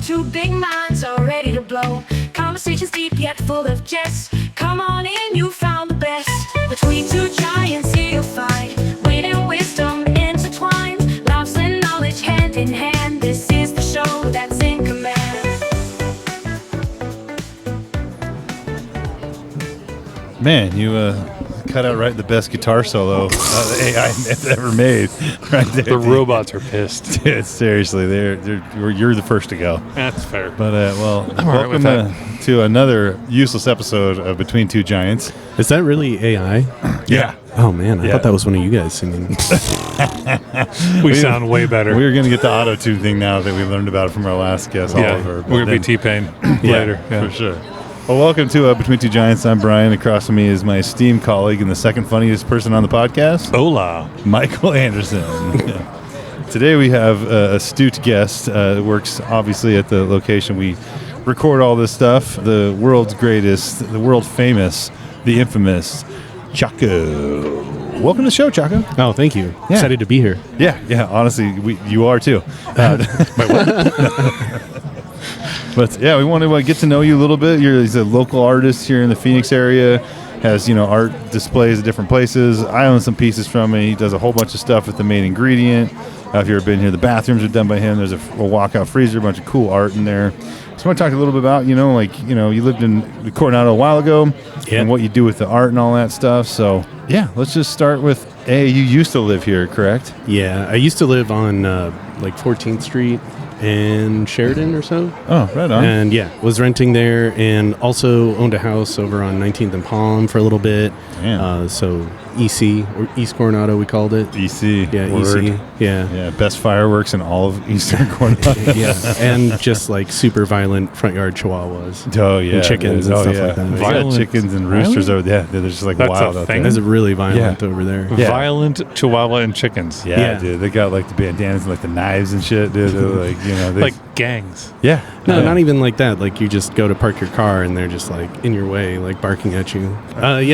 Two big minds are ready to blow. Conversations deep yet full of jest. Come on in, you found the best. Between two giants here you'll find wit and wisdom intertwined. Laughs and knowledge hand in hand. This is the show that's in command. Man, you cut out right the best guitar solo the AI has ever made. Right there. The robots are pissed. Dude, seriously, you're the first to go. That's fair. But I'm all right with welcome to another useless episode of Between Two Giants. Is that really AI? Yeah. Oh, man. I thought that was one of you guys singing. We sound way better. We're going to get the auto-tune thing now that we learned about it from our last guest, Oliver. We're going to be T-Pain later. Yeah, for sure. Well, welcome to Between Two Giants. I'm Brian. Across from me is my esteemed colleague and the second funniest person on the podcast, Hola. Michael Anderson. Today we have an astute guest that works obviously at the location we record all this stuff, the world's greatest, the world famous, the infamous Chaco. Welcome to the show, Chaco. Oh, thank you. Yeah. Excited to be here. Yeah, honestly, you are too. But yeah, we want to get to know you a little bit. He's a local artist here in the Phoenix area. Has art displays at different places. I own some pieces from him. He does a whole bunch of stuff with the main ingredient. If you've ever been here, the bathrooms are done by him. There's a walkout freezer, a bunch of cool art in there. So I want to talk a little bit about you lived in Coronado a while ago, and what you do with the art and all that stuff. So yeah, let's just start with you used to live here, correct? Yeah, I used to live on 14th Street and Sheridan or so. Oh, right on. And was renting there and also owned a house over on 19th and Palm for a little bit. Damn. So EC, or East Coronado we called it. EC. Yeah, Word. EC. Yeah, best fireworks in all of Eastern Coronado. yeah, and just super violent front yard chihuahuas. Oh, yeah. And chickens and stuff like that. They Violent. got chickens and roosters over there. They're just That's wild a out thing. there. It's really violent over there. Yeah. Violent Chihuahua and chickens. Yeah, dude. They got the bandanas and the knives and shit, dude. They're Like gangs. yeah. No, not even like that. You just go to park your car and they're just in your way, barking at you.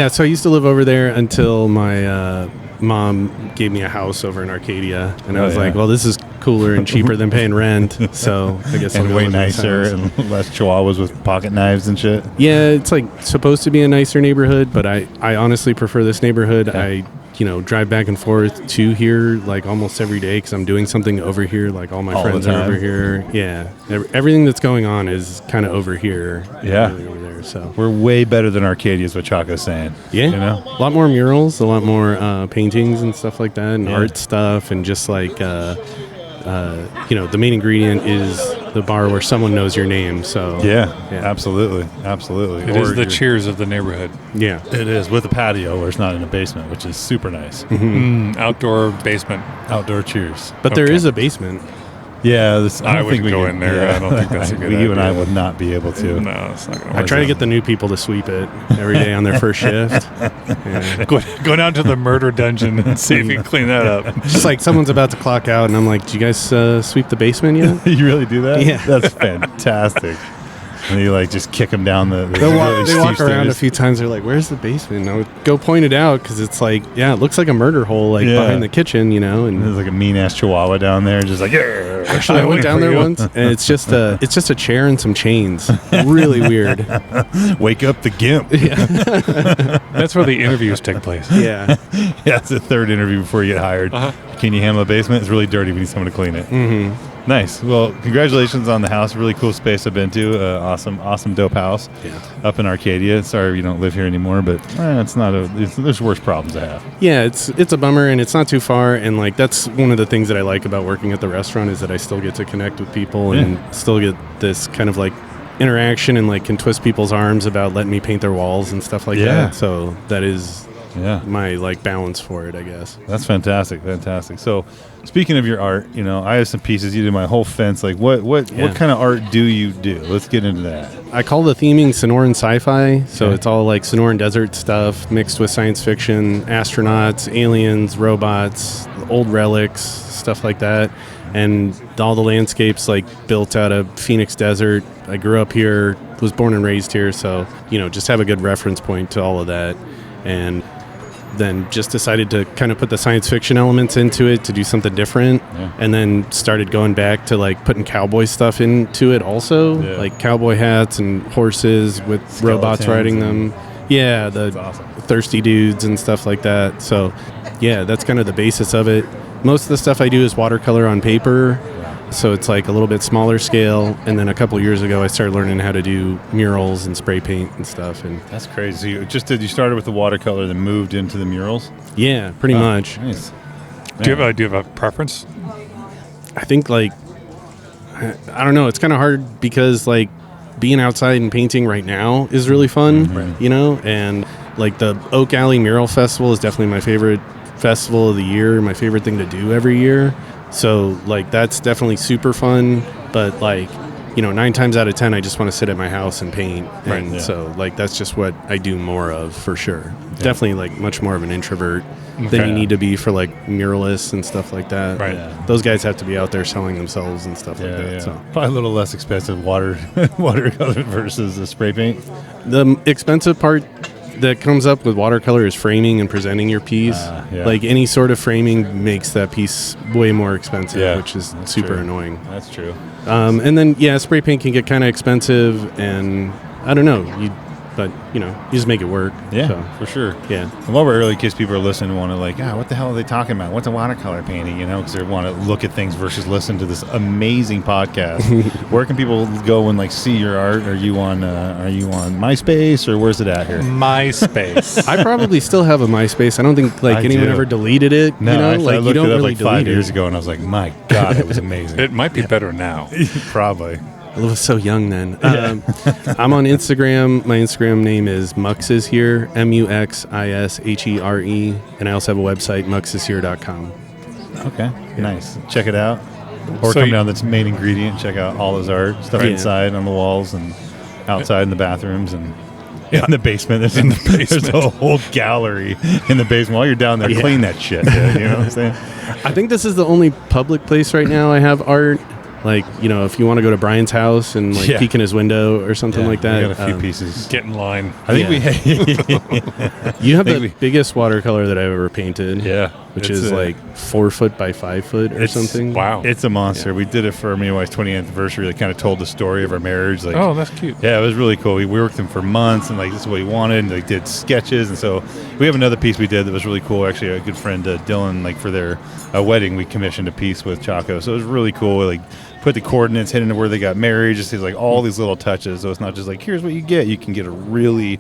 So I used to live over there until my mom gave me a house over in Arcadia, and I was like, well, this is cooler and cheaper than paying rent. So I guess And I'll go way live in this nicer house. and less chihuahuas with pocket knives and shit. Yeah, it's supposed to be a nicer neighborhood, but I honestly prefer this neighborhood. Yeah. I drive back and forth to here almost every day because I'm doing something over here. All my All the friends are time. over here. Yeah, everything that's going on is kind of over here. Yeah. really over there. So We're way better than Arcadia is what Chaco's saying. yeah, a lot more murals, a lot more paintings and stuff like that, and art stuff, and just the main ingredient is the bar where someone knows your name. So Yeah, absolutely. It is the cheers of the neighborhood. yeah. It is, with a patio where it's not in a basement, which is super nice. Outdoor basement. Outdoor cheers. But there Okay. is a basement. Yeah, I don't think wouldn't we go could- in there. I don't think that's a good You and I idea. would not be able to. No, it's not going to I work. try to get the new people to sweep it every day on their first shift. Yeah. Go down to the murder dungeon and see if you can clean that up. Just someone's about to clock out, and I'm like, "Do you guys sweep the basement yet?" You really do that? Yeah. That's fantastic. And you just kick them down the They walk steep around a stairs. few times. They're like, "Where's the basement?" And I would go point it out because it's it looks like a murder hole behind the kitchen, And There's a mean ass chihuahua down there, just yeah. actually, I went down there once, and it's just a chair and some chains. Really weird. Wake up the gimp. That's where the interviews take place. Yeah. Yeah, it's the third interview before you get hired. Can you handle a basement? It's really dirty. We need someone to clean it. Mm-hmm. Nice. Well, congratulations on the house. Really cool space I've been to. Awesome, dope house. Yeah. Up in Arcadia. Sorry you don't live here anymore, but there's worse problems to have. Yeah, it's a bummer, and it's not too far, and that's one of the things that I like about working at the restaurant is that I still get to connect with people and still get this kind of interaction and can twist people's arms about letting me paint their walls and stuff like that. So that is my balance for it, I guess. That's fantastic. So speaking of your art, I have some pieces. You did my whole fence. What kind of art do you do? Let's get into that. I call the theming Sonoran sci-fi, so it's all Sonoran desert stuff mixed with science fiction, astronauts, aliens, robots, old relics, stuff like that. And all the landscapes built out of Phoenix Desert. I grew up here, was born and raised here, so just have a good reference point to all of that. And then just decided to kind of put the science fiction elements into it to do something different. Yeah. And then started going back to like putting cowboy stuff into it also, Yeah. like cowboy hats and horses with robots Skeletons riding and- them. Yeah, the That's awesome. thirsty dudes and stuff like that. So, yeah, that's kind of the basis of it. Most of the stuff I do is watercolor on paper, so it's like a little bit smaller scale. And then a couple years ago, I started learning how to do murals and spray paint and stuff. And That's crazy. So you started with the watercolor, then moved into the murals. yeah, pretty much. Nice. Do you have a preference? I think like I don't know. It's kind of hard because like being outside and painting right now is really fun, you know. And like the Oak Alley Mural Festival is definitely my favorite festival of the year. My favorite thing to do every year. So like that's definitely super fun. But like 9 times out of 10, I just want to sit at my house and paint. And yeah. so like that's just what I do more of for sure. Definitely like much more of an introvert than Okay. you need to be for like muralists and stuff like that. Right. Yeah. Those guys have to be out there selling themselves and stuff like Yeah, that. yeah. So Probably a little less expensive watercolor versus the spray paint. the expensive part that comes up with watercolor is framing and presenting your piece. Yeah. Like any sort of framing makes that piece way more expensive, Yeah, which is that's super true. annoying. That's true. And then spray paint can get kind of expensive, and I don't know, you just make it work. Yeah, So, for sure. yeah. And while we're early, in case people are listening, want to like, what the hell are they talking about? What's a watercolor painting? Because they want to look at things versus listen to this amazing podcast. Where can people go and like see your art? Are you on MySpace or where's it at here? MySpace. I probably still have a MySpace. I don't think like I anyone do. ever deleted it. No, actually, I like looked you don't it up really like 5 delete years it. ago, and I was like, my God, it was amazing. It might be better now. Probably. I was so young then. I'm on Instagram. My Instagram name is Muxishere, MUXISHERE, and I also have a website, muxishere.com. Okay, nice. Check it out. Or So come you- down to the main ingredient. Check out all his art stuff Yeah. inside on the walls and outside in the bathrooms and in the basement. There's a whole gallery in the basement. While you're down there, Yeah. clean that shit. Dude, you know what I'm saying? I think this is the only public place right now I have art. Like, if you want to go to Brian's house and like Yeah. peek in his window or something like that. We got a few pieces. Get in line. I think we You have think the we- biggest watercolor that I've ever painted. Yeah, Which it's is a- like 4 foot by 5 foot or It's- something. Wow. It's a monster. We did it for me and my wife's 20th anniversary. That kind of told the story of our marriage. Like, Oh, that's cute. yeah, it was really cool. We worked them for months, and like this is what he wanted. And like did sketches, and so we have another piece we did that was really cool. Actually, a good friend Dylan, like for their wedding, we commissioned a piece with Chaco. So it was really cool. We, like put the coordinates, hit into where they got married. Just like all these little touches. So it's not just like here's what you get. You can get a really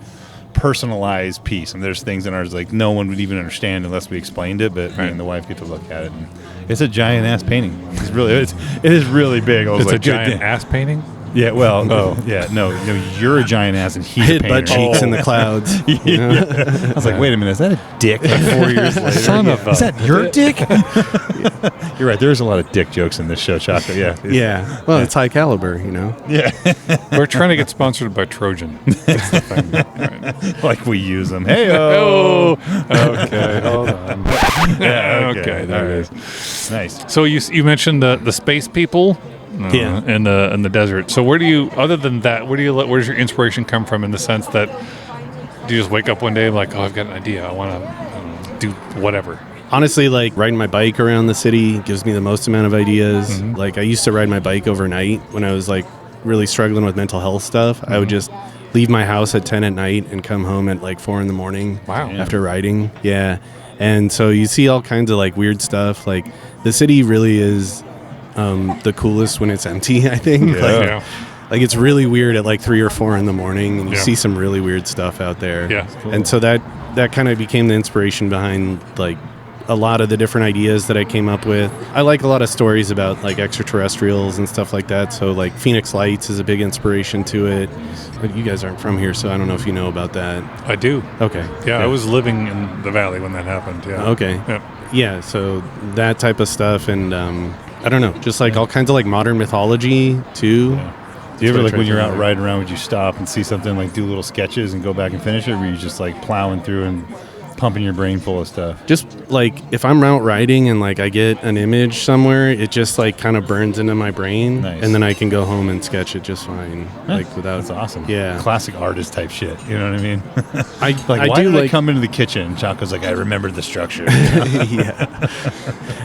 personalized piece, and there's things in ours like no one would even understand unless we explained it. But me and the wife get to look at it, and it's a giant ass painting. It is really big. I was It's like, a giant "Good ass painting. yeah, well, no, you're a giant ass and he's a Hit painter. butt cheeks in the clouds. I was like, wait a minute, is that a dick? Like 4 years later, Son of a- is that your dick? You're right. There's a lot of dick jokes in this show, Chaco. Yeah, Yeah. Well, it's high caliber, yeah. We're trying to get sponsored by Trojan. That's the thing. Right. Like we use them. Hey, Oh, okay. Hold on. yeah, Okay, there it is. Nice. So you mentioned the space people. Yeah. In the desert. So where do you, other than that, where does your inspiration come from? In the sense that, do you just wake up one day like, oh, I've got an idea, I want to do whatever? Honestly, like riding my bike around the city gives me the most amount of ideas. Like I used to ride my bike overnight when I was like really struggling with mental health stuff. I would just leave my house at 10 at night and come home at like 4 in the morning. Wow. After riding. Yeah. And so you see all kinds of like weird stuff. Like the city really is the coolest when it's empty, I think. Yeah. Like it's really weird at like 3 or 4 in the morning, and you Yeah. see some really weird stuff out there. Yeah. And so that kind of became the inspiration behind like a lot of the different ideas that I came up with. I like a lot of stories about like extraterrestrials and stuff like that. So like Phoenix Lights is a big inspiration to it. But you guys aren't from here, so I don't know if you know about that. I do. Okay. Yeah, I was living in the valley when that happened. Yeah. Okay. Yeah. Yeah, so that type of stuff, and I don't know, just like all kinds of like modern mythology too. Do you ever what I like try when to you're do. out riding around? Would you stop and see something like do little sketches and go back and finish it, or were you just like plowing through and pumping your brain full of stuff. Just like if I'm out riding and like I get an image somewhere, it just like kind of burns into my brain, Nice. and then I can go home and sketch it just fine, like without. That's awesome. Yeah. Classic artist type shit. You know what I mean? I Like, why do did I like. come into the kitchen? Chaco's like, I remembered the structure. Yeah,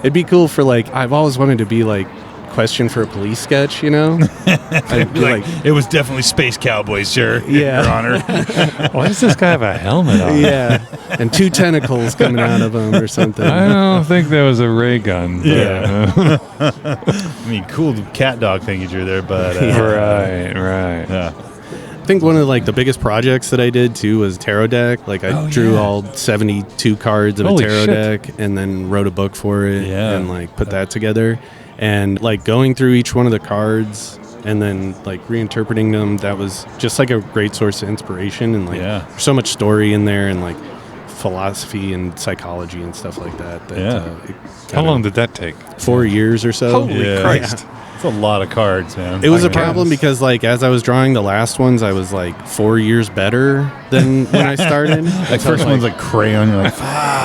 it'd be cool for like. I've always wanted to be like question for a police sketch. You know, I'd be like, it was definitely Space Cowboys, sir. Yeah. Your Honor. Why does this guy have a helmet on? yeah, and 2 tentacles coming out of him or something. I don't think there was a ray gun. Yeah. I mean, cool cat dog thing you drew there, but Right. yeah. I think one of like the biggest projects that I did too was tarot deck. Like I drew all 72 cards of Holy a tarot shit. deck and then wrote a book for it Yeah. and like put that together. And like going through each one of the cards and then like reinterpreting them, that was just like a great source of inspiration and like Yeah. there's so much story in there and like philosophy and psychology and stuff like that. Yeah. How long did that take? 4 years or so. Holy Yeah. Christ. It's a lot of cards, man. It was Oh a my problem goodness. because, like, as I was drawing the last ones, I was like 4 years better than when I started. Like, first one's like crayon. You're like,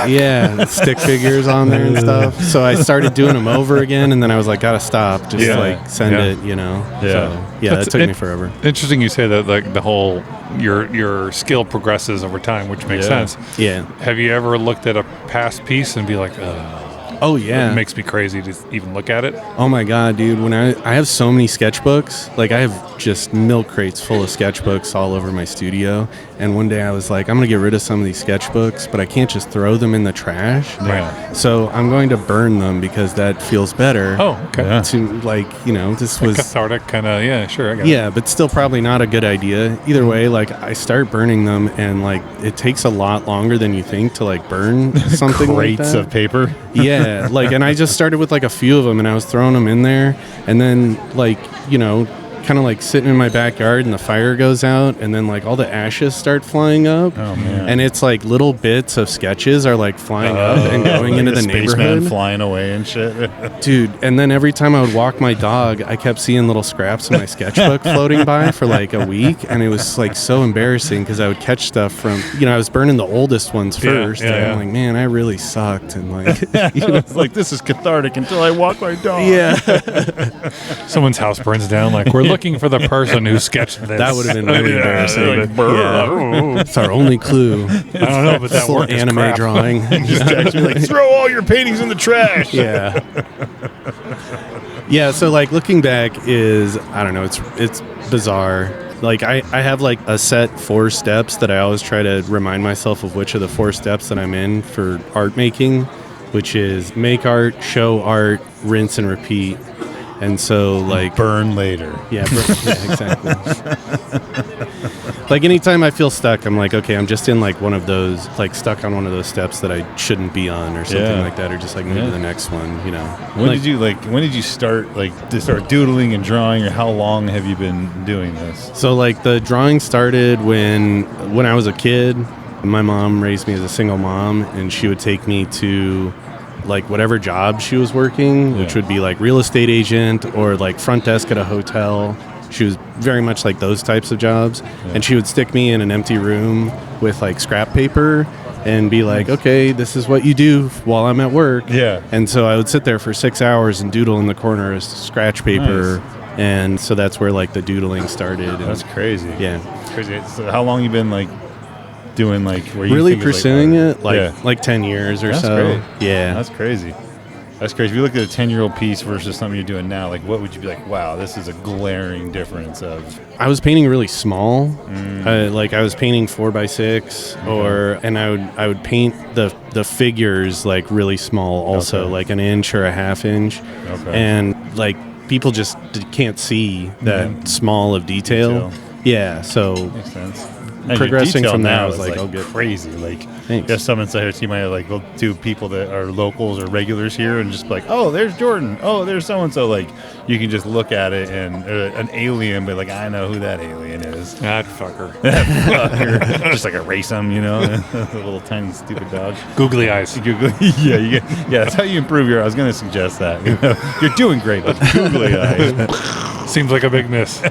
Yeah, stick figures on there and stuff. So I started doing them over again, and then I was like, gotta stop. Just Yeah. like send Yeah. it, you know. Yeah. So yeah, That's that took it- me forever. Interesting you say that like the whole your skill progresses over time, which makes Yeah. sense. Yeah. Have you ever looked at a past piece and be like, Oh yeah. it makes me crazy to even look at it? Oh my god, dude! When I have so many sketchbooks, like I have just milk crates full of sketchbooks all over my studio. And one day I was like, I'm gonna get rid of some of these sketchbooks, but I can't just throw them in the trash. Yeah. So I'm going to burn them because that feels better. Oh, okay. Yeah. To like, you know, this was Cathartic kind of, yeah, sure. I got it. yeah, but still probably not a good idea. Either way, like I start burning them, and like it takes a lot longer than you think to like burn something like crates that. of paper. Yeah, like, and I just started with like a few of them, and I was throwing them in there, and then like, you know, kind of like sitting in my backyard, and the fire goes out, and then like all the ashes start flying up. Oh, man. And it's like little bits of sketches are like flying up and going Like into a the spaceman neighborhood. flying away and shit. Dude, and then every time I would walk my dog, I kept seeing little scraps of my sketchbook floating by for like a week, and it was like so embarrassing because I would catch stuff from, you know, I was burning the oldest ones Yeah, first, yeah, and yeah. I'm like, man, I really sucked, and like, You know, it's like, this is cathartic until I walk my dog. yeah, Someone's house burns down. Like, we're looking for the person who sketched this. that would have been really Yeah, embarrassing. like, brr. Yeah. It's our only clue. I don't know, but that This little work is anime crap. drawing. Just actually like, throw all your paintings in the trash. Yeah. Yeah, so like looking back is, I don't know, it's bizarre. Like I have like a set 4 steps that I always try to remind myself of which of the 4 steps that I'm in for art making, which is make art, show art, rinse and repeat. And so like Burn later. yeah, exactly. Like anytime I feel stuck, I'm like, okay, I'm just in like one of those, like stuck on one of those steps that I shouldn't be on or something Yeah. like that, or just like move Yeah. to the next one, you know. When Like, when did you start to start doodling and drawing, or how long have you been doing this? So like the drawing started when I was a kid. My mom raised me as a single mom, and she would take me to like whatever job she was working, which Yeah. would be like real estate agent or like front desk at a hotel. She was very much like those types of jobs. And she would stick me in an empty room with like scrap paper and be like, okay, this is what you do while I'm at work. Yeah. And so I would sit there for 6 hours and doodle in the corner as scratch paper. And so that's where like the doodling started. And, That's crazy. yeah. It's crazy. So how long you been like doing like where you Really think it's, pursuing art? it like Yeah. like 10 years or That's so. great. Yeah. That's crazy. That's crazy. If you look at a 10-year-old piece versus something you're doing now, like what would you be like, wow, this is a glaring difference of... I was painting really small. Mm. Like I was painting 4x6 and I would paint the figures like really small also, Okay. like an inch or a half inch. Okay. And like people just can't see that Yeah. small of detail. Yeah, so Makes sense. And progressing your detail from there, now I was is like, I'll get- crazy. Like, Thanks. there's some inside you might like go to people that are locals or regulars here and just be like, oh, there's Jordan. Oh, there's so and so. Like, you can just look at it and an alien, but like, I know who that alien is. That fucker. Just like erase them, you know, the little tiny stupid dog. Googly eyes. Google, yeah, that's how you improve your. I was going to suggest that. You know, you're doing great, but googly eyes. Seems like a big miss.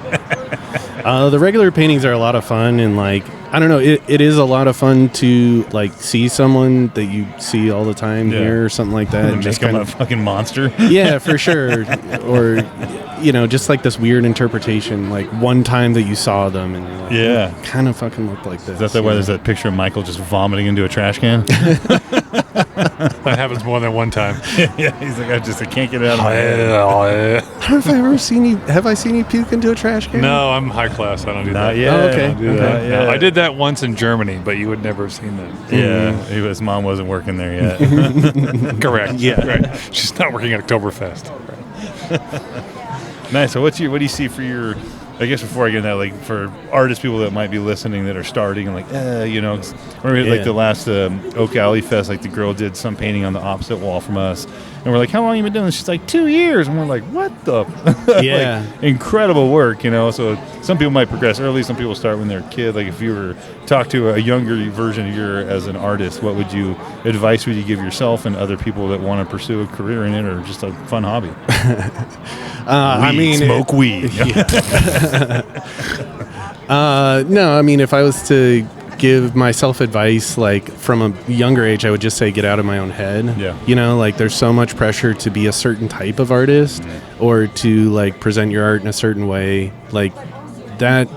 The regular paintings are a lot of fun, and like I don't know, it is a lot of fun to like see someone that you see all the time here or something like that, And just become a fucking monster. yeah, for sure. Or just like this weird interpretation, like one time that you saw them and you're like, kind of fucking look like this. Is that why there's that picture of Michael just vomiting into a trash can? That happens more than one time. Yeah, he's like, I can't get it out of my head. I don't know if I've ever seen you. Have I seen you puke into a trash can? No, I'm high class. I don't do Not that. yet. Oh, okay. I don't do Okay. that, No, yeah. I did that once in Germany, but you would never have seen that. Yeah, his mom wasn't working there yet. Correct. Yeah. Right. She's not working at Oktoberfest. Nice. So what do you see for your? I guess before I get into that, like for artist people that might be listening that are starting and like, or maybe like the last Oak Alley Fest, like the girl did some painting on the opposite wall from us, and we're like, how long have you been doing this? She's like, 2 years, and we're like, what the? Yeah. Like, incredible work, So some people might progress early, some people start when they're a kid. Like if you were talk to a younger version of you as an artist, what advice would you give yourself and other people that want to pursue a career in it or just a fun hobby? I mean, smoke weed. No, I mean, if I was to give myself advice, like from a younger age, I would just say get out of my own head. Yeah. Like there's so much pressure to be a certain type of artist or to like present your art in a certain way. Like that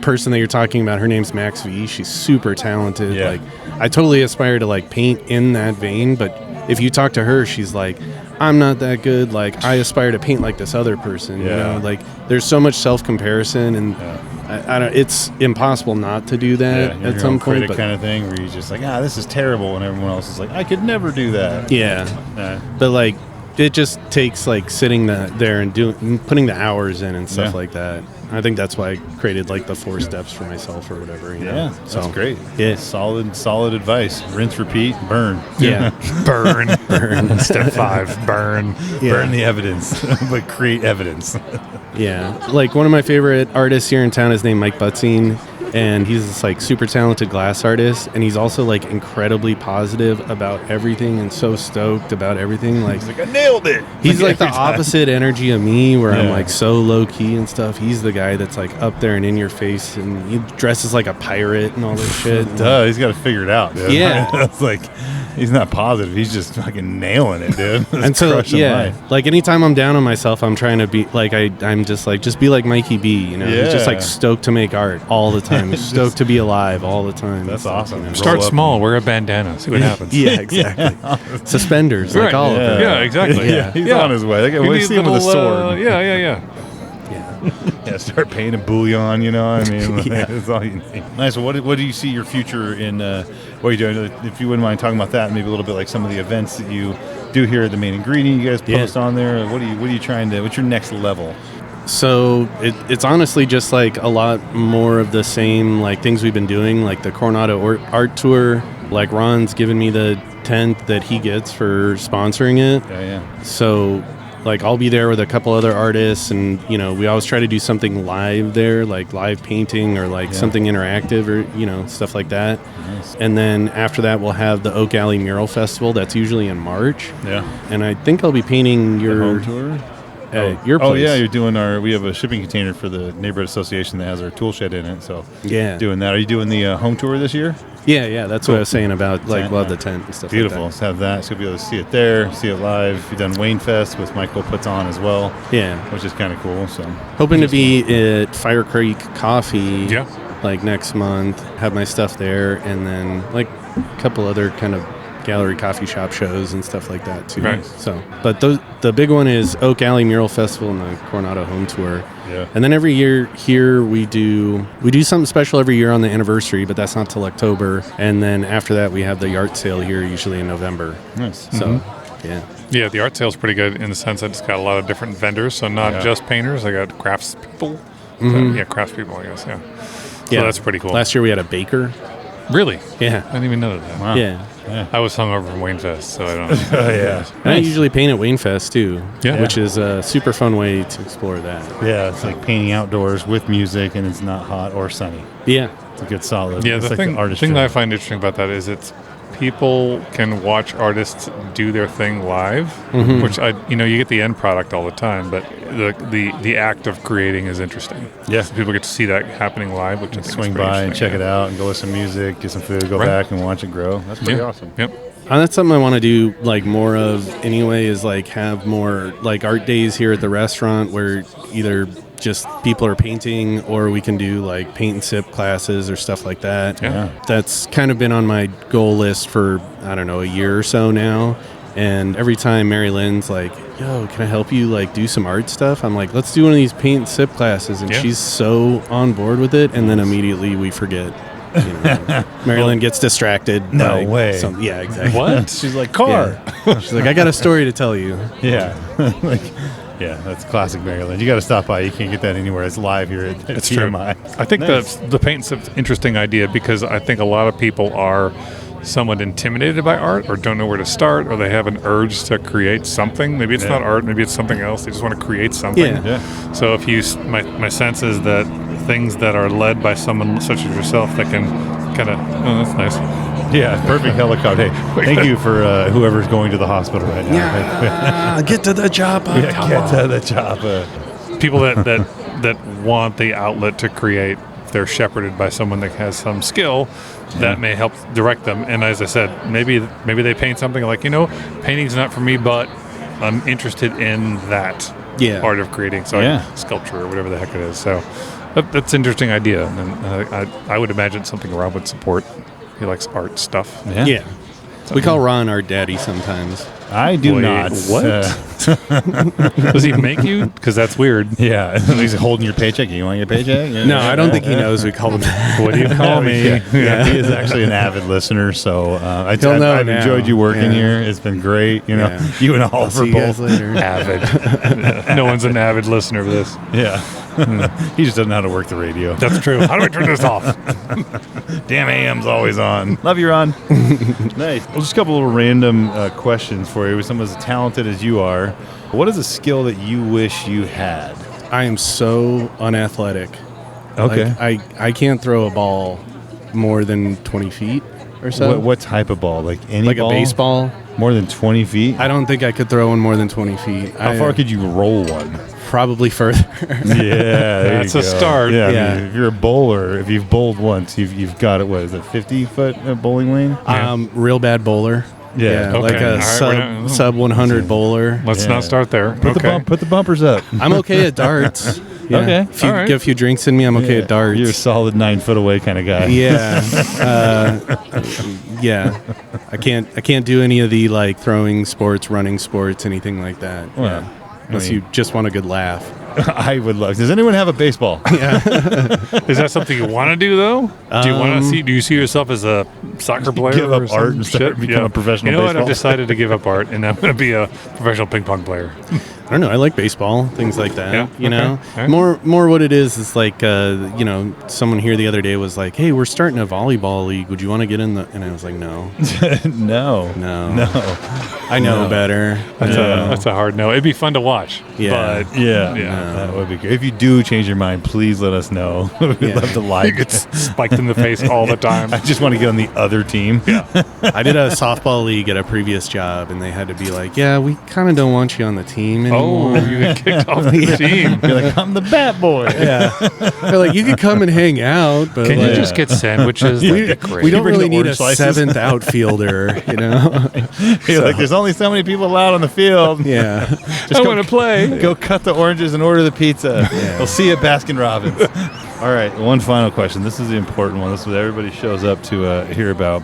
person that you're talking about, her name's Max V. She's super talented. Yeah. Like I totally aspire to like paint in that vein, but if you talk to her, she's like, I'm not that good. Like I aspire to paint like this other person. Yeah. Like there's so much self-comparison, and I don't. It's impossible not to do that at some point. But kind of thing where you're just like, this is terrible, and everyone else is like, I could never do that. But like it just takes like sitting there and putting the hours in and stuff like that. I think that's why I created like the 4 steps for myself or whatever. So that's great. Yeah, solid advice. Rinse, repeat, burn. Yeah, Burn. Step 5, burn. Burn the evidence, but create evidence. Yeah, like one of my favorite artists here in town is named Mike Butzine, and he's this like super talented glass artist, and he's also like incredibly positive about everything and so stoked about everything. Like He's like, I nailed it. he's like the every time. opposite energy of me, where I'm Yeah. like so low key and stuff. He's the guy that's like up there and in your face, and he dresses like a pirate and all this shit. Duh, he's got to figure it out, dude. Yeah. It's like, he's not positive. He's just fucking nailing it, dude. And so Crushing life. like anytime I'm down on myself, I'm trying to be like I'm just like be like Mikey B, He's just like Yeah. stoked to make art all the time. He's stoked to be alive all the time. That's awesome. Roll Start up. small. Wear a bandana. See what happens. Yeah, exactly. Suspenders, like Right. all of them. Yeah, exactly. Yeah, he's on his way. We We need see him with a little, sword. yeah. Yeah, start painting bullion, I mean, that's all you need. Nice. Well, what do you see your future in, what are you doing? If you wouldn't mind talking about that, maybe a little bit like some of the events that you do here at the Main Ingredient you guys post on there. What are you trying to, what's your next level? So it's honestly just like a lot more of the same like things we've been doing, like the Coronado Art Tour. Like Ron's given me the tent that he gets for sponsoring it. Yeah. So like I'll be there with a couple other artists, and we always try to do something live there, like live painting or like something interactive or stuff like that. Nice. And then after that we'll have the Oak Alley Mural Festival. That's usually in March. Yeah. And I think I'll be painting your Home tour? your place. Oh yeah, you're doing we have a shipping container for the neighborhood association that has our tool shed in it. So doing that. Are you doing the home tour this year? Yeah. That's what I was saying about like Tent, love yeah. the tent and stuff. Beautiful. Like Let's have that. So you'll be able to see it there, see it live. You've done Wayne Fest, which Michael puts on as well. Yeah. Which is kind of cool. So Hoping to be at Fire Creek Coffee. Yeah. Like next month. Have my stuff there, and then like a couple other kind of gallery coffee shop shows and stuff like that too. Right. So, but the big one is Oak Alley Mural Festival and the Coronado Home Tour. Yeah. And then every year here we do something special every year on the anniversary, but that's not till October. And then after that we have the yard sale here usually in November. Nice. So, yeah. Yeah, the art sale's pretty good in the sense that it's got a lot of different vendors, so not just painters. I got craftspeople. Craftspeople, I guess, So that's pretty cool. Last year we had a baker. Really? Yeah. I didn't even know that. Wow. Yeah. I was hungover from Wayne Fest, so I don't know. Oh, yeah. And I usually paint at Wayne Fest too, Yeah. which is a super fun way to explore that. Yeah, it's like painting outdoors with music, and it's not hot or sunny. Yeah. It's a good solid. Yeah, it's the like thing, artist that I job. find interesting about that is it's people can watch artists do their thing live, which you get the end product all the time, but the act of creating is interesting. Yeah. So people get to see that happening live, which I think Swing is pretty by and check interesting, it out and go with some music, get some food, go Right. back and watch it grow. That's pretty awesome. Yep. And that's something I want to do like more of anyway, is like have more like art days here at the restaurant where either just people are painting or we can do like paint and sip classes or stuff like that. Yeah. That's kind of been on my goal list for, I don't know, a year or so now. And every time Mary Lynn's like, yo, can I help you like do some art stuff? I'm like, let's do one of these paint and sip classes. And Yeah. she's so on board with it. And then immediately we forget. You know, Mary Lynn gets distracted. No by way. Yeah, exactly. What? She's like, car. Yeah. She's like, I got a story to tell you. Yeah. Yeah, that's classic Maryland. You got to stop by. You can't get that anywhere. It's live here at It's TMI. true. I think Nice. the paint and sip's an interesting idea because I think a lot of people are somewhat intimidated by art or don't know where to start or they have an urge to create something. Maybe it's not art, maybe it's something else. They just want to create something. Yeah. So if you, my sense is that things that are led by someone such as yourself that can kind of, oh, that's nice. Yeah, perfect helicopter. Hey, thank you for whoever's going to the hospital right now. Yeah, get to the chopper. Yeah, get to the chopper. People that want the outlet to create, if they're shepherded by someone that has some skill, that may help direct them. And as I said, maybe they paint something like, painting's not for me, but I'm interested in that part of creating. So sculpture or whatever the heck it is. So that's an interesting idea. And I would imagine something Rob would support. He likes art stuff. Yeah. We call Ron our daddy sometimes. I do Wait, not. what? Does he make you? Because that's weird. Yeah, he's holding your paycheck. You want your paycheck? Yeah. No, I don't think he knows we call him that. What do you call me? Yeah, he is actually an avid listener. So I've know now. enjoyed you working Yeah. here. It's been great. Yeah. You and all I'll for see you guys both. later. Avid. No one's an avid listener of this. Yeah, he just doesn't know how to work the radio. That's true. How do I turn this off? Damn AM's always on. Love you, Ron. Nice. Well, just a couple little random questions for you. With someone as talented as you are, what is a skill that you wish you had? I am so unathletic. Okay. Like, I can't throw a ball more than 20 feet or so. What type of ball? Like any Like ball? a baseball. More than 20 feet? I don't think I could throw one more than 20 feet. How far could you roll one? Probably further. Yeah, there That's you a go. start. Yeah, I Yeah. mean, if you're a bowler, if you've bowled once, you've got it. What is it? 50-foot bowling lane? Real bad bowler. Yeah. Okay. Like All a right, sub 100 bowler. Let's Yeah. not start there. Put the bumpers up. I'm okay at darts. Yeah. Okay. If you All right. get a few drinks in me, I'm okay Yeah. at darts. You're a solid 9 foot away kind of guy. Yeah. Yeah. I can't do any of the like throwing sports, running sports, anything like that. Well, Yeah. Unless I mean- you just want a good laugh. I would love. Does anyone have a baseball? Is that something you want to do though? Do you want to see? Do you see yourself as a soccer player? Give up or some art and start shit? become a professional You know what? baseball I've decided to give up art, and I'm going to be a professional ping pong player. I don't know. I like baseball, things like that. Yeah, You know, okay, all right. more what it is like, someone here the other day was like, "Hey, we're starting a volleyball league. Would you want to get in the?" And I was like, "No, No. I know better." That's a hard no. It'd be fun to watch. Yeah. But Yeah. Yeah. That would be good. If you do change your mind, please let us know. We'd Yeah. love to you like get it. spiked in the face all the time. I just want to get on the other team. I did a softball league at a previous job, and they had to be like, "Yeah, we kind of don't want you on the team Oh, anymore." you get kicked off the team. You're like, I'm the bat boy. Yeah, they're like, "You could come and hang out, but Can you like, just get sandwiches? That'd be great. we don't bring really the need a orange slices? seventh outfielder." You know? You're like, there's only so many people allowed on the field. Yeah. I want to play. Go cut the oranges and order the pizza. We'll see you at Baskin Robbins. All right, one final question. This is the important one. This is what everybody shows up to hear about.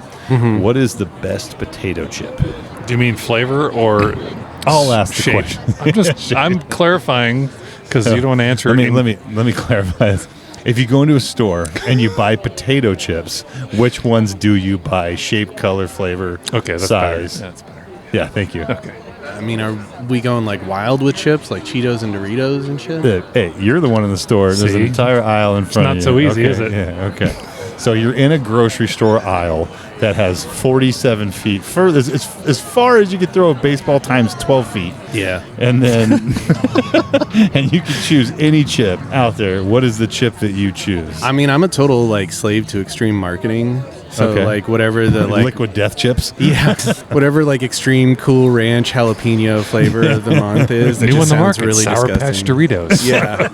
What is the best potato chip? Do you mean flavor or I'll ask the shape? question. I'm clarifying because you don't want to answer. Let me clarify this. If you go into a store and you buy potato chips, which ones do you buy? Shape, color, flavor, Okay, that's size. better. That's better. Yeah, thank you. Okay. I mean, are we going like wild with chips, like Cheetos and Doritos and shit? Hey, you're the one in the store. There's an See? entire aisle in front of you. not so easy, Okay, is it? Yeah, okay. So you're in a grocery store aisle that has 47 feet further, as far as you could throw a baseball times 12 feet. Yeah. And then, and you can choose any chip out there. What is the chip that you choose? I mean, I'm a total like slave to extreme marketing. So Okay. like whatever the like liquid death chips. yeah, whatever like extreme cool ranch jalapeno flavor of the month is. That New just on the sounds market, really Sour disgusting. Patch Doritos. Yeah.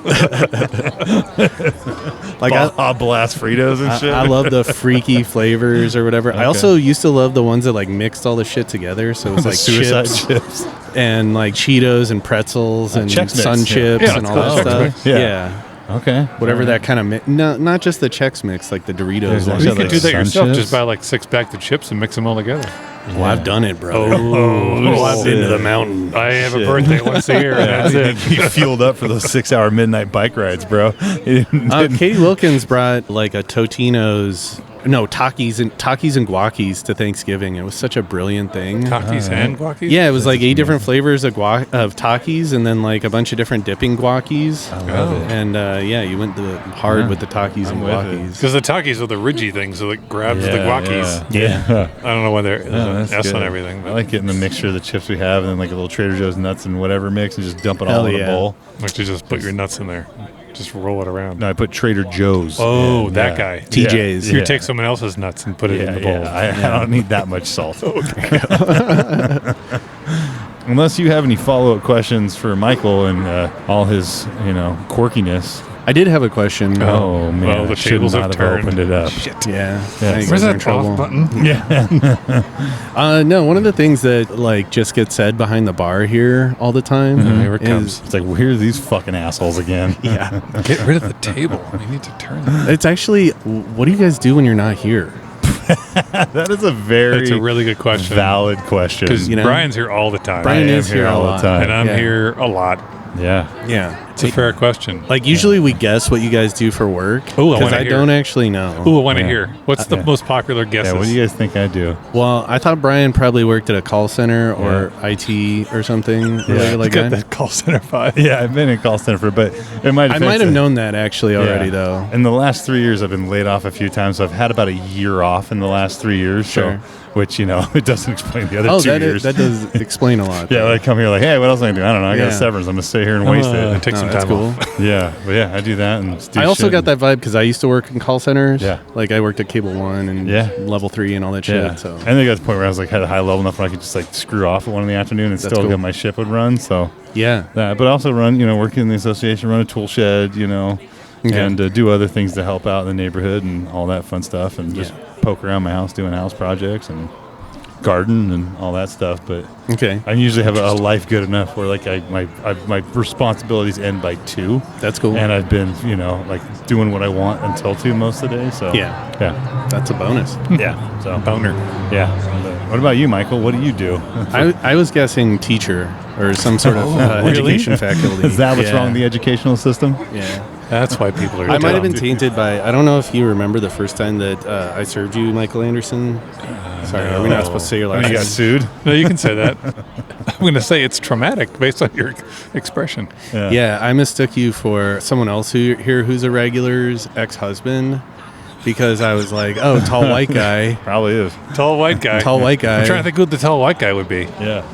Like Baja Blast Fritos and shit. I love the freaky flavors or whatever. I also used to love the ones that like mixed all the shit together. So it was the like suicide chips chips. and like Cheetos and pretzels and Chex Mix, Sun yeah. chips Yeah, and it's all that called Chex stuff. Mix. Yeah. Okay. Whatever that kind of no, not just the Chex Mix, like the Doritos. Yeah, ones. You like could do that Sun yourself. chips? Just buy like 6 packs of chips and mix them all together. Well, I've done it, brother. Oh, I've been to the mountain. I have Shit. a birthday once a year, and that's it. You fueled up for those 6-hour midnight bike rides, bro. You didn't- Katie Wilkins brought like a Totino's, Takis and guacis to Thanksgiving. It was such a brilliant thing. Takis and guacis? Yeah, it was like 8 different flavors of Takis and then like a bunch of different dipping guacis. I love it. And yeah, you went hard Yeah. with the Takis and with it. guacis. Because the Takis are the ridgy thing, so it grabs the guacis. Yeah. I don't know why there's that's an S on good. everything. I But like getting the mixture of the chips we have and then like a little Trader Joe's nuts and whatever mix and just dump it all Hell in a yeah. bowl. like to just put your nuts in there. Just roll it around. No, I put Trader Joe's. Oh, Yeah, that yeah. guy. TJ's. So you take someone else's nuts and put it in the bowl. I don't need that much salt. Unless you have any follow-up questions for Michael and all his, quirkiness. I did have a question. Oh man, well, the I should tables not have have turned. opened it up. Shit. Yeah. Yeah. I think Where's those are that in trouble. off button? Yeah, No, one of the things that like just gets said behind the bar here all the time Here it comes. is it's like, well, here are these fucking assholes again. yeah. Get rid of the table. We need to turn that. It's actually, what do you guys do when you're not here? That is a very That's a really good question. valid question. Because You know? Brian's here all the time. Brian I am is here all a the lot. time. and I'm Yeah. here a lot. Yeah. Yeah. It's a fair question. Like usually we guess what you guys do for work. Ooh, I because wanna I hear. don't actually know. Ooh, I want to Yeah. hear. What's the Yeah. most popular guesses? Yeah, what do you guys think I do? Well, I thought Brian probably worked at a call center or IT or something. Related like Got that. that call center vibe. Yeah, I've been in call center for, but in my I defense, might have known that actually already Yeah. though. In the last 3 years, I've been laid off a few times. So I've had about a year off in the last 3 years. Sure. So, which, it doesn't explain the other Oh, 2 that, years. that does explain a lot. yeah, I come here like, hey, what else am I doing? I don't know. I got a Yeah. severance. I'm going to stay here and waste it. Take some that's time cool. off. Yeah, but yeah, I do that. And just do I also shit got that vibe because I used to work in call centers. Yeah. Like I worked at Cable One and Yeah. Level 3 and all that shit. Yeah. So And then I got to the point where I was like, had a high level enough where I could just like screw off at 1 in the afternoon and That's still cool. get my ship would run. So yeah. that, but also run, work in the association, run a tool shed, Okay. and do other things to help out in the neighborhood and all that fun stuff, and just poke around my house doing house projects and garden and all that stuff. But Okay. I usually have a life good enough where like my responsibilities end by 2, That's cool. and I've been like doing what I want until 2 most of the day. So Yeah. That's a bonus. yeah. So boner. Yeah. But what about you, Michael? What do you do? I was guessing teacher or some sort of really? education faculty. Is that what's Yeah. wrong with the educational system? Yeah. That's why people are. I might have been dumb. tainted by. I don't know if you remember the first time that I served you, Michael Anderson. Sorry, are we not supposed to say your I last mean, you name? got sued. No, you can say that. I'm going to say it's traumatic based on your expression. Yeah, I mistook you for someone else who's a regular's ex-husband because I was like, oh, tall white guy. Probably is. Tall white guy. Tall white guy. I'm trying to think who the tall white guy would be. Yeah.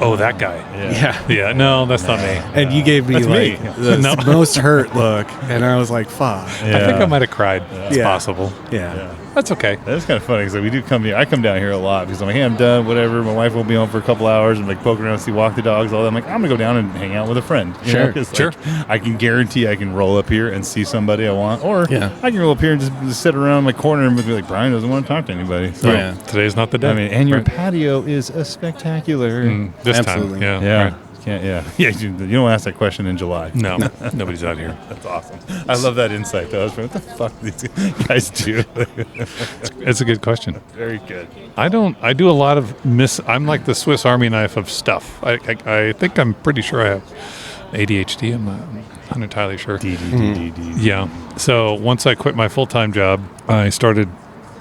Oh, that guy. Yeah. Yeah, no, that's not me. And you gave me That's me. like the No. most hurt look, and I was like, "Fuck." I think I might have cried. It's Yeah. possible. Yeah. That's okay. That's kind of funny because we do come here. I come down here a lot because I'm like, hey, I'm done, whatever. My wife will be home for a couple hours and like poking around, see, walk the dogs, all that. I'm like, I'm gonna go down and hang out with a friend. You Sure, know? 'Cause, sure. like, I can guarantee I can roll up here and see somebody I want, or Yeah. I can roll up here and just sit around my corner and be like, Brian doesn't want to talk to anybody. So, Yeah. Today's not the day. I mean, and your Right. patio is a spectacular. This Absolutely. time. Yeah. Right. Can't, yeah. You don't ask that question in July. No, nobody's out here. That's awesome. I love that insight, though. I was like, what the fuck do these guys do? It's a good question. Very good. I do a lot of I'm like the Swiss Army knife of stuff. I think I'm pretty sure I have ADHD. I'm not entirely sure. Yeah. So once I quit my full-time job, I started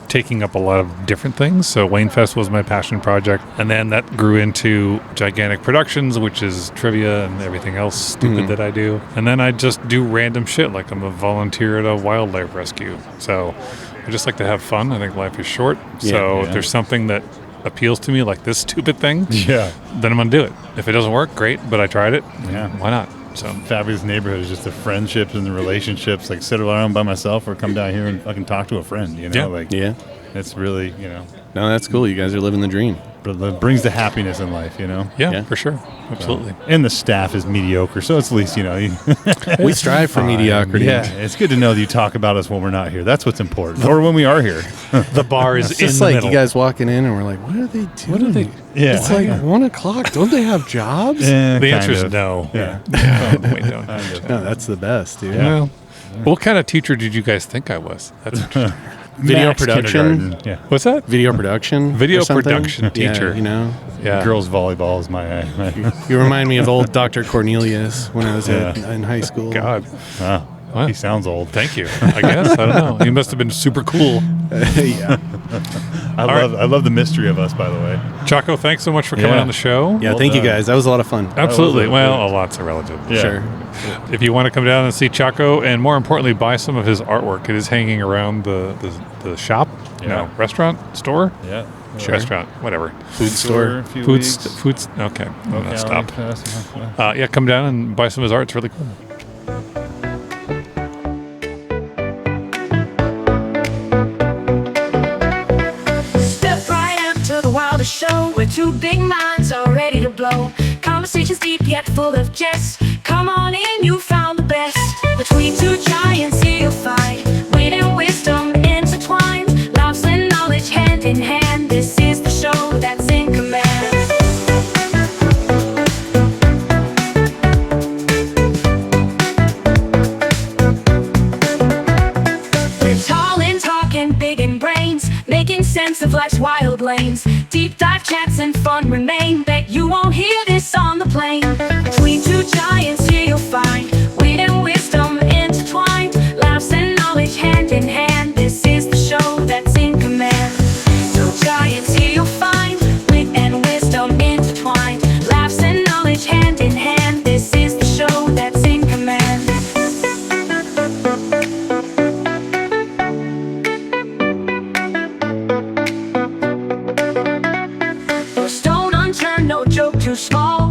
taking up a lot of different things. So Wayne Fest was my passion project. And then that grew into Gigantic Productions, which is trivia and everything else stupid that I do. And then I just do random shit, like I'm a volunteer at a wildlife rescue. So I just like to have fun. I think life is short. So if there's something that appeals to me, like this stupid thing, Yeah. then I'm going to do it. If it doesn't work, great, but I tried it. Yeah. Why not? So fabulous neighborhood is just the friendships and the relationships. Like sit around by myself or come down here and fucking talk to a friend. You know, Yeah. like Yeah. it's really No, that's cool. You guys are living the dream. it brings the happiness in life. You know. yeah, Yeah. for sure, absolutely. And the staff is mediocre, so it's at least We strive for mediocrity. Yeah, it's good to know that you talk about us when we're not here. That's what's important, or when we are here. The bar is It's in just the like middle. you guys walking in and we're like, what are they doing? What are they? Yeah, It's like 1 o'clock. Don't they have jobs? The answer is no. Yeah. No, we don't. No, that's the best, dude. Well, what kind of teacher did you guys think I was? That's interesting. Video Max production? kindergarten. Yeah. What's that? Video production. Video or something? production Yeah, teacher. you know, Yeah. Girls volleyball is my. you remind me of old Dr. Cornelius when I was Yeah. in high school. God. Wow. What? He sounds old. Thank you. I guess. I don't know. He must have been super cool. Yeah. I love the mystery of us, by the way. Chaco, thanks so much for coming Yeah. on the show. Yeah, Well thank you done. guys. That was a lot of fun. Absolutely. Oh, Well, a lot's relative. Yeah. Sure. If you want to come down and see Chaco, and more importantly, buy some of his artwork, it is hanging around the shop, Yeah. restaurant, store, Yeah. restaurant, whatever. Food store. A few Food, weeks. okay. I'm No gonna stop. calorie fast. Yeah, come down and buy some of his art. It's really cool. Step right up to the wildest show where two big minds are ready to blow. Conversations deep yet full of jest. Come on in, you found the best. Between two giants here you'll find wit and wisdom intertwined. Laughs and knowledge hand in hand. This is the show that's in command. We're tall and talking, big in brains, making sense of life's wild lanes. Deep dive chats and fun remain. Bet you won't hear this on the plane. Between two giants here you'll find wit and wisdom intertwined. Laughs and knowledge hand in hand. This is the show that's in command. Two giants here you'll find wit and wisdom intertwined. Laughs and knowledge hand in hand. This is the show that's in command. No stone unturned, no joke too small.